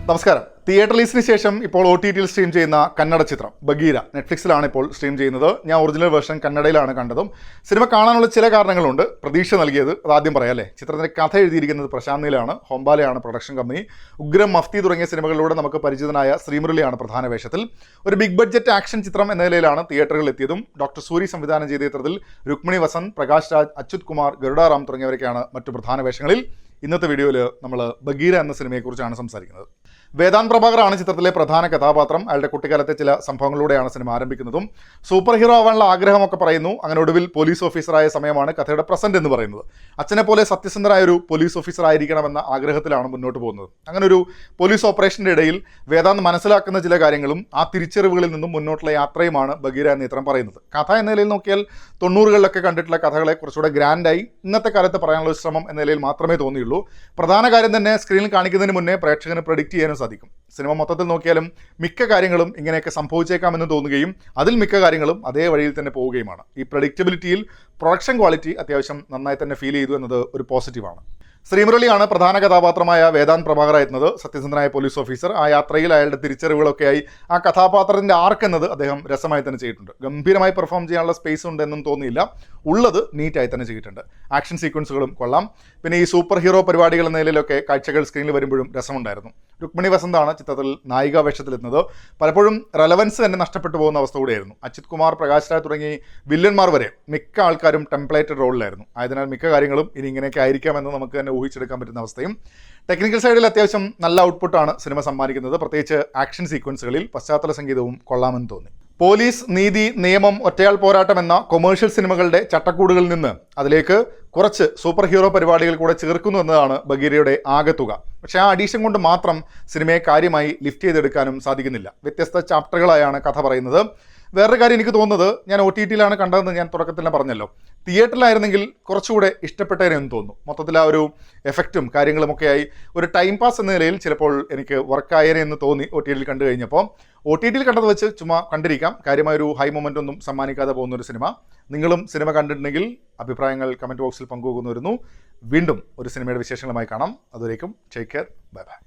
നമസ്കാരം. തിയേറ്റർ റിലീസിന് ശേഷം ഇപ്പോൾ OTT-യിൽ സ്ട്രീം ചെയ്യുന്ന കന്നഡ ചിത്രം ബഗീര നെറ്റ്ഫ്ലിക്സിലാണ് ഇപ്പോൾ സ്ട്രീം ചെയ്യുന്നത്. ഞാൻ ഒറിജിനൽ വേർഷൻ കന്നഡയിലാണ് കണ്ടതും. സിനിമ കാണാനുള്ള ചില കാരണങ്ങളുണ്ട്. പ്രതീക്ഷ നൽകിയത് അത് ആദ്യം പറയാം അല്ലേ. ചിത്രത്തിൻ്റെ കഥ എഴുതിയിരിക്കുന്നത് പ്രശാന്ത് നീലാണ്. ഹോംബാലയാണ് പ്രൊഡക്ഷൻ കമ്പനി. ഉഗ്രം, മഫ്തി തുടങ്ങിയ സിനിമകളിലൂടെ നമുക്ക് പരിചിതനായ ശ്രീമുരളിയാണ് പ്രധാന വേഷത്തിൽ. ഒരു ബിഗ് ബഡ്ജറ്റ് ആക്ഷൻ ചിത്രം എന്ന നിലയിലാണ് തിയേറ്ററുകളിൽ എത്തിയതും. ഡോക്ടർ സൂരി സംവിധാനം ചെയ്ത ചിത്രത്തിൽ രുക്മിണി വസന്ത്, പ്രകാശ് രാജ്, അച്യുത് കുമാർ, ഗരുഡാറാം തുടങ്ങിയവരൊക്കെയാണ് മറ്റു പ്രധാന വേഷങ്ങളിൽ. ഇന്നത്തെ വീഡിയോയിൽ നമ്മൾ ബഗീര എന്ന സിനിമയെക്കുറിച്ചാണ് സംസാരിക്കുന്നത്. വേദാന്ത് പ്രഭാകറാണ് ചിത്രത്തിലെ പ്രധാന കഥാപാത്രം. അയാളുടെ കുട്ടിക്കാലത്തെ ചില സംഭവങ്ങളിലൂടെയാണ് സിനിമ ആരംഭിക്കുന്നതും. സൂപ്പർ ഹീറോ ആവാനുള്ള ആഗ്രഹമൊക്കെ പറയുന്നു. അങ്ങനെ ഒടുവിൽ പോലീസ് ഓഫീസറായ സമയമാണ് കഥയുടെ പ്രസന്റ് എന്ന് പറയുന്നത്. അച്ഛനെ പോലെ സത്യസന്ധനായ ഒരു പോലീസ് ഓഫീസർ ആയിരിക്കണമെന്ന ആഗ്രഹത്തിലാണ് മുന്നോട്ട് പോകുന്നത്. അങ്ങനെ ഒരു പോലീസ് ഓപ്പറേഷൻ്റെ ഇടയിൽ വേദാന്ത് മനസ്സിലാക്കുന്ന ചില കാര്യങ്ങളും ആ തിരിച്ചറിവുകളിൽ നിന്നും മുന്നോട്ടുള്ള യാത്രയുമാണ് ബഗീര എന്ന ചിത്രം പറയുന്നത്. കഥ എന്ന നിലയിൽ നോക്കിയാൽ 90കളിലൊക്കെ കണ്ടിട്ടുള്ള കഥകളെ കുറച്ചുകൂടെ ഗ്രാൻഡായി ഇന്നത്തെ കാലത്ത് പറയാനുള്ള ഒരു ശ്രമം എന്ന നിലയിൽ മാത്രമേ തോന്നിയുള്ളൂ. പ്രധാന കാര്യം തന്നെ സ്ക്രീനിൽ കാണിക്കുന്നതിന് മുന്നേ പ്രേക്ഷകന് പ്രഡിക്റ്റ് ചെയ്യാനും സാധിക്കും. സിനിമ മൊത്തത്തിൽ നോക്കിയാലും മിക്ക കാര്യങ്ങളും ഇങ്ങനെയൊക്കെ സംഭവിച്ചേക്കാമെന്ന് തോന്നുകയും അതിൽ മിക്ക കാര്യങ്ങളും അതേ വഴിയിൽ തന്നെ പോവുകയുമാണ്. ഈ പ്രഡിക്റ്റബിലിറ്റിയിൽ പ്രൊഡക്ഷൻ ക്വാളിറ്റി അത്യാവശ്യം നന്നായി തന്നെ ഫീൽ ചെയ്തു എന്നത് ഒരു പോസിറ്റീവാണ്. ശ്രീമുരളിയാണ് പ്രധാന കഥാപാത്രമായ വേദാന്ത് പ്രഭാകറായിരുന്നത്. സത്യസന്ധനായ പോലീസ് ഓഫീസർ. ആ യാത്രയിൽ അയാളുടെ തിരിച്ചറിവുകളൊക്കെയായി ആ കഥാപാത്രത്തിൻ്റെ ആർക്ക് എന്നത് അദ്ദേഹം രസമായി തന്നെ ചെയ്തിട്ടുണ്ട്. ഗംഭീരമായി പെർഫോം ചെയ്യാനുള്ള സ്പേസ് ഉണ്ട് എന്നും തോന്നിയില്ല. ഉള്ളത് നീറ്റായി തന്നെ ചെയ്തിട്ടുണ്ട്. ആക്ഷൻ സീക്വൻസുകളും കൊള്ളാം. പിന്നെ ഈ സൂപ്പർ ഹീറോ പരിപാടികൾ എന്ന നിലയിലൊക്കെ കാഴ്ചകൾ സ്ക്രീനിൽ വരുമ്പോഴും രസമുണ്ടായിരുന്നു. രുക്മിണി വസന്താണ് ചിത്രത്തിൽ നായികാ വേഷത്തിലെത്തുന്നത്. പലപ്പോഴും റെലവൻസ് തന്നെ നഷ്ടപ്പെട്ടു പോകുന്ന അവസ്ഥ കൂടിയായിരുന്നു. അച്യുത് കുമാർ, പ്രകാശ് രാജ് തുടങ്ങി വില്ലന്മാർ വരെ മിക്ക ആൾക്കാരും ടെംപ്ലേറ്റഡ് റോളിലായിരുന്നു. ആയതിനാൽ മിക്ക കാര്യങ്ങളും ഇനി ഇങ്ങനെയൊക്കെ ആയിരിക്കാമെന്ന് നമുക്ക് തന്നെ ഊഹിച്ചെടുക്കാൻ പറ്റുന്ന അവസ്ഥയും. ടെക്നിക്കൽ സൈഡിൽ അത്യാവശ്യം നല്ല ഔട്ട്പുട്ടാണ് സിനിമ സമ്മാനിക്കുന്നത്. പ്രത്യേകിച്ച് ആക്ഷൻ സീക്വൻസുകളിൽ പശ്ചാത്തല സംഗീതവും കൊള്ളാമെന്ന് തോന്നി. പോലീസ്, നീതി, നിയമം, ഒറ്റയാൾ പോരാട്ടം എന്ന കൊമേഴ്ഷ്യൽ സിനിമകളുടെ ചട്ടക്കൂടുകളിൽ നിന്ന് അതിലേക്ക് കുറച്ച് സൂപ്പർ ഹീറോ പരിപാടികൾ കൂടെ ചേർക്കുന്നു എന്നതാണ് ബഗീരയുടെ ആകെത്തുക. പക്ഷേ ആ അഡീഷൻ കൊണ്ട് മാത്രം സിനിമയെ കാര്യമായി ലിഫ്റ്റ് ചെയ്തെടുക്കാനും സാധിക്കുന്നില്ല. വ്യത്യസ്ത ചാപ്റ്ററുകളായാണ് കഥ പറയുന്നത്. വേറൊരു കാര്യം എനിക്ക് തോന്നുന്നത്, ഞാൻ OTT-യിലാണ് കണ്ടതെന്ന് ഞാൻ തുടക്കത്തിൽ തന്നെ പറഞ്ഞല്ലോ. തിയേറ്ററിലായിരുന്നെങ്കിൽ കുറച്ചുകൂടെ ഇഷ്ടപ്പെട്ടതിനെന്ന് തോന്നുന്നു. മൊത്തത്തിൽ ആ ഒരു എഫക്റ്റും കാര്യങ്ങളുമൊക്കെയായി ഒരു ടൈം പാസ് എന്ന നിലയിൽ ചിലപ്പോൾ എനിക്ക് വർക്കായേനെ എന്ന് തോന്നി OTT-യിൽ കണ്ടു കഴിഞ്ഞപ്പോൾ. OTT-യിൽ കണ്ടത് വെച്ച് ചുമ്മാ കണ്ടിരിക്കാം. കാര്യമായൊരു ഹൈ മൊമെൻ്റ് ഒന്നും സമ്മാനിക്കാതെ പോകുന്നൊരു സിനിമ. നിങ്ങളും സിനിമ കണ്ടിട്ടുണ്ടെങ്കിൽ അഭിപ്രായങ്ങൾ കമൻറ്റ് ബോക്സിൽ പങ്കുവെക്കുന്നു വരുന്നു. വീണ്ടും ഒരു സിനിമയുടെ വിശേഷങ്ങളുമായി കാണാം. അതുവരേക്കും ടേക്ക് കെയർ. Bye bye.